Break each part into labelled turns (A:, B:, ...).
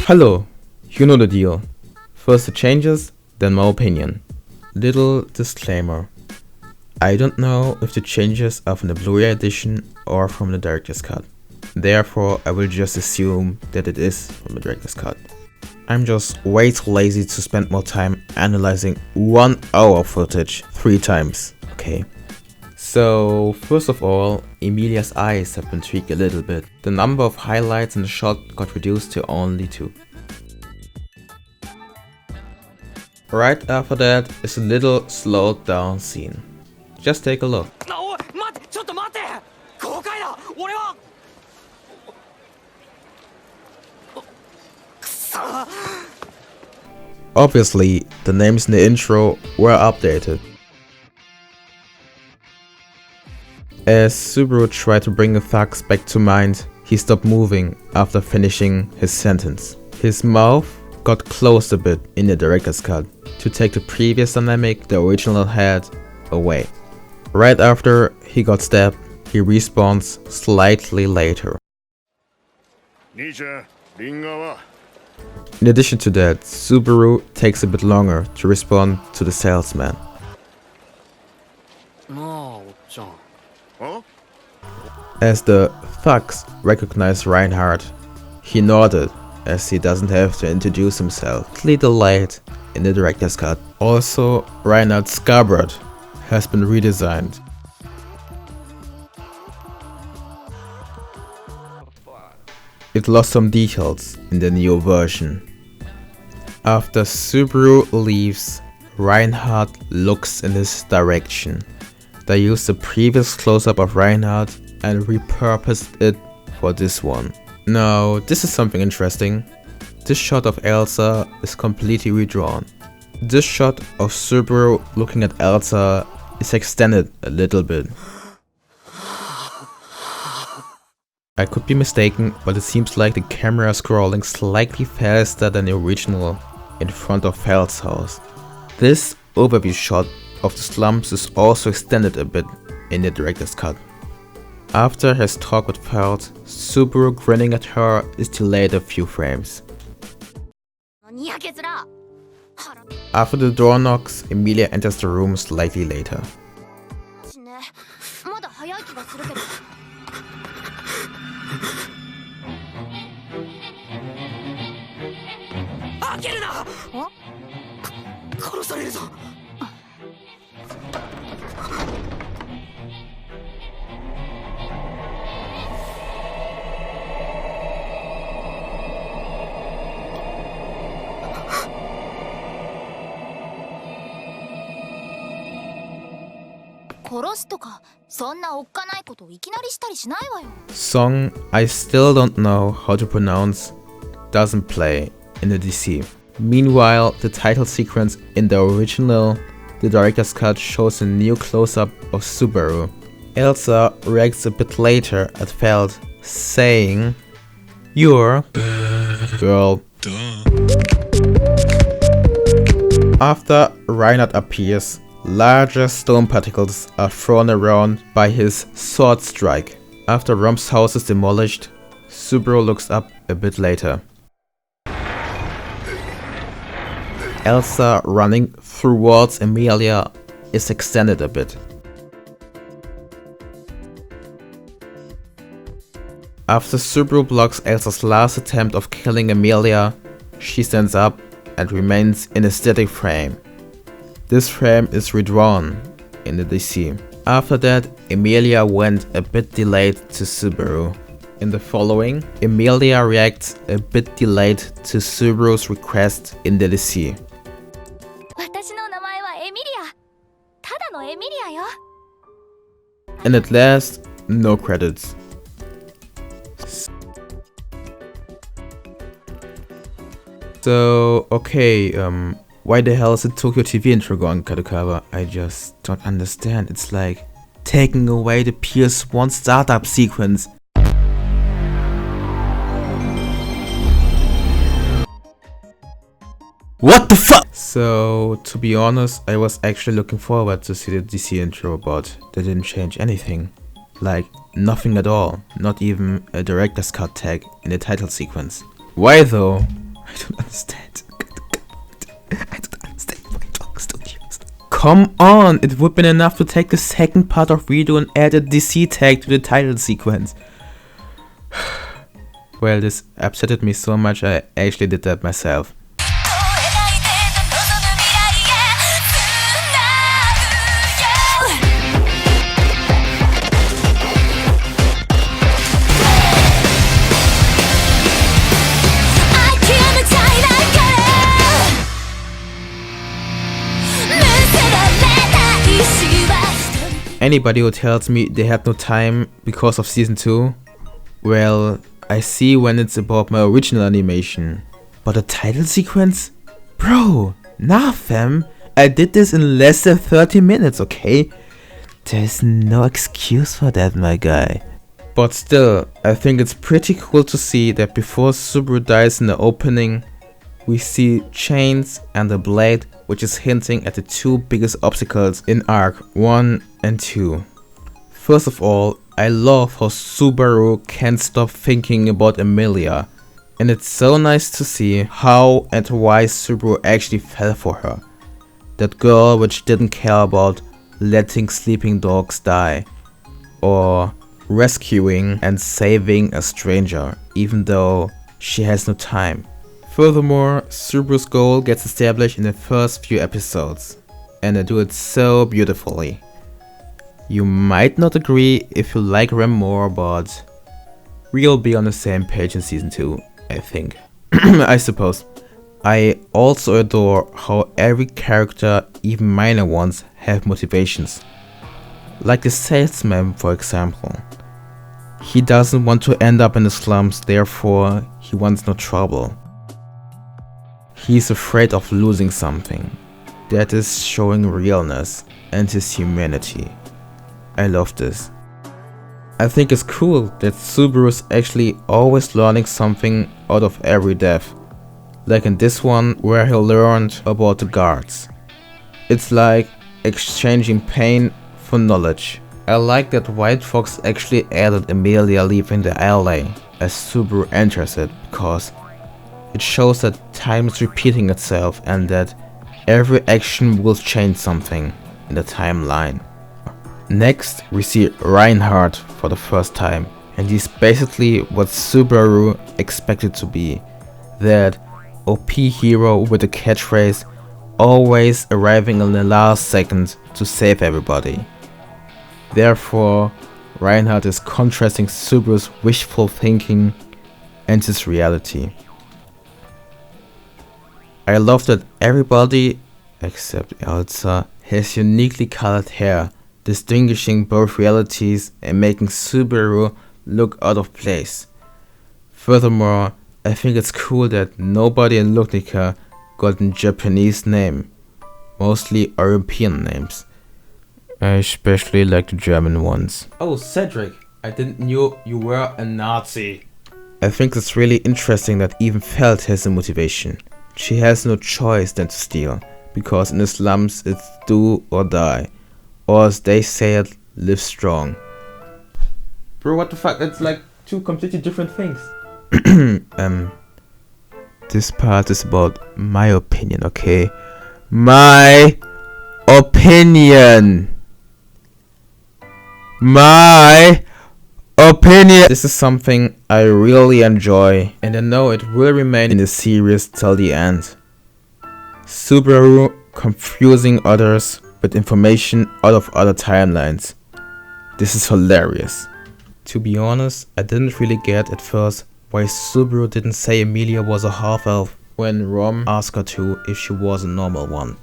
A: Hello, you know the deal. First the changes, then my opinion. Little disclaimer. I don't know if the changes are from the Blu-ray edition or from the director's cut. Therefore, I will just assume that it is from the director's cut. I'm just way too lazy to spend more time analyzing 1 hour of footage 3 times, okay? So, first of all, Emilia's eyes have been tweaked a little bit. The number of highlights in the shot got reduced to only 2. Right after that is a little slowed down scene. Just take a look. Obviously, the names in the intro were updated. As Subaru tried to bring the thugs back to mind, he stopped moving after finishing his sentence. His mouth got closed a bit in the director's cut to take the previous dynamic the original had away. Right after he got stabbed, he respawns slightly later. In addition to that, Subaru takes a bit longer to respond to the salesman. As the thugs recognize Reinhardt, he nodded as he doesn't have to introduce himself. Little late in the director's cut. Also, Reinhardt's scabbard has been redesigned. It lost some details in the new version. After Subaru leaves, Reinhardt looks in his direction. They used the previous close-up of Reinhardt and repurposed it for this one. Now, this is something interesting. This shot of Elsa is completely redrawn. This shot of Subaru looking at Elsa is extended a little bit. I could be mistaken, but it seems like the camera is scrolling slightly faster than the original in front of Feld's house. This overview shot of the slums is also extended a bit in the director's cut. After his talk with Feld, Subaru grinning at her is delayed a few frames. After the door knocks, Emilia enters the room slightly later. Song I still don't know how to pronounce doesn't play in the DC. Meanwhile, the title sequence in the original, the director's cut, shows a new close-up of Subaru. Elsa reacts a bit later at Feld, saying, "You're girl." After Reinhardt appears, larger stone particles are thrown around by his sword strike. After Rom's house is demolished, Subaru looks up a bit later. Elsa running towards Emilia is extended a bit. After Subaru blocks Elsa's last attempt of killing Emilia, she stands up and remains in a static frame. This frame is redrawn in the DC. After that, Emilia went a bit delayed to Subaru. In the following, Emilia reacts a bit delayed to Subaru's request in the DC. And at last, no credits. So, okay, why the hell is the Tokyo TV intro going Kadokawa? I just don't understand. It's like taking away the PS1 startup sequence. What the fuck? So, to be honest, I was actually looking forward to see the DC intro, but they didn't change anything. Like nothing at all, not even a director's cut tag in the title sequence. Why though? I don't understand. I don't understand White Fox Studios. Come on, it would have been enough to take the second part of ReZero and add a DC tag to the title sequence. Well, this upsetted me so much I actually did that myself. Anybody who tells me they had no time because of season 2, well, I see when it's about my original animation. But a title sequence? Bro, nah fam, I did this in less than 30 minutes, okay? There's no excuse for that, my guy. But still, I think it's pretty cool to see that before Subaru dies in the opening, we see chains and a blade, which is hinting at the two biggest obstacles in arc 1 and 2. First of all, I love how Subaru can't stop thinking about Emilia, and it's so nice to see how and why Subaru actually fell for her. That girl which didn't care about letting sleeping dogs die, or rescuing and saving a stranger even though she has no time. Furthermore, Subaru's goal gets established in the first few episodes, and they do it so beautifully. You might not agree if you like Rem more, but we'll be on the same page in season 2, I think. I suppose. I also adore how every character, even minor ones, have motivations. Like the salesman, for example. He doesn't want to end up in the slums, therefore he wants no trouble. He's afraid of losing something. That is showing realness and his humanity. I love this. I think it's cool that Subaru's actually always learning something out of every death. Like in this one where he learned about the guards. It's like exchanging pain for knowledge. I like that White Fox actually added Emilia leaving the alley as Subaru enters it, because it shows that time is repeating itself and that every action will change something in the timeline. Next, we see Reinhardt for the first time, and he's basically what Subaru expected to be. That OP hero with a catchphrase, always arriving in the last second to save everybody. Therefore, Reinhardt is contrasting Subaru's wishful thinking and his reality. I love that everybody, except Elsa, has uniquely colored hair, distinguishing both realities and making Subaru look out of place. Furthermore, I think it's cool that nobody in Lunica got a Japanese name, mostly European names. I especially like the German ones. Oh, Cedric, I didn't know you were a Nazi. I think it's really interesting that even Feld has a motivation. She has no choice than to steal, because in the slums it's do or die, or as they say it, live strong. Bro, what the fuck, it's like two completely different things. This part is about my opinion, okay? My opinion! My opinion! This is something I really enjoy, and I know it will remain in the series till the end. Subaru confusing others with information out of other timelines. This is hilarious. To be honest, I didn't really get at first why Subaru didn't say Emilia was a half-elf when Rom asked her to if she was a normal one.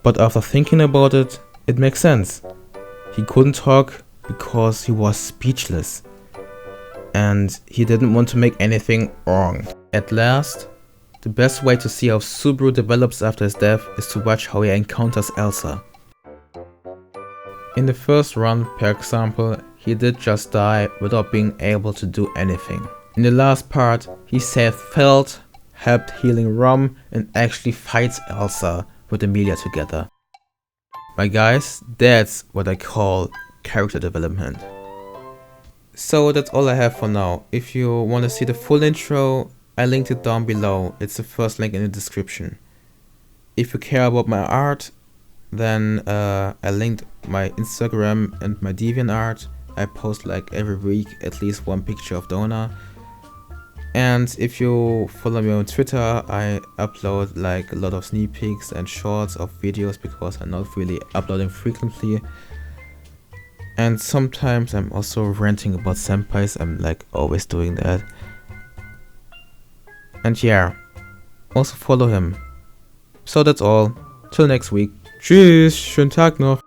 A: But after thinking about it, it makes sense. He couldn't talk because he was speechless, and he didn't want to make anything wrong. At last, the best way to see how Subaru develops after his death is to watch how he encounters Elsa. In the first run, per example, he did just die without being able to do anything. In the last part, he saved Feld, helped healing Rom, and actually fights Elsa with Emilia together. My guys, that's what I call character development. So that's all I have for now. If you want to see the full intro, I linked it down below. It's the first link in the description. If you care about my art, then I linked my Instagram and my DeviantArt. I post like every week at least one picture of the owner. And if you follow me on Twitter, I upload like a lot of sneak peeks and shorts of videos because I'm not really uploading frequently. And sometimes I'm also ranting about senpais. I'm like always doing that. And yeah, also follow him. So that's all. Till next week. Tschüss, schönen Tag noch.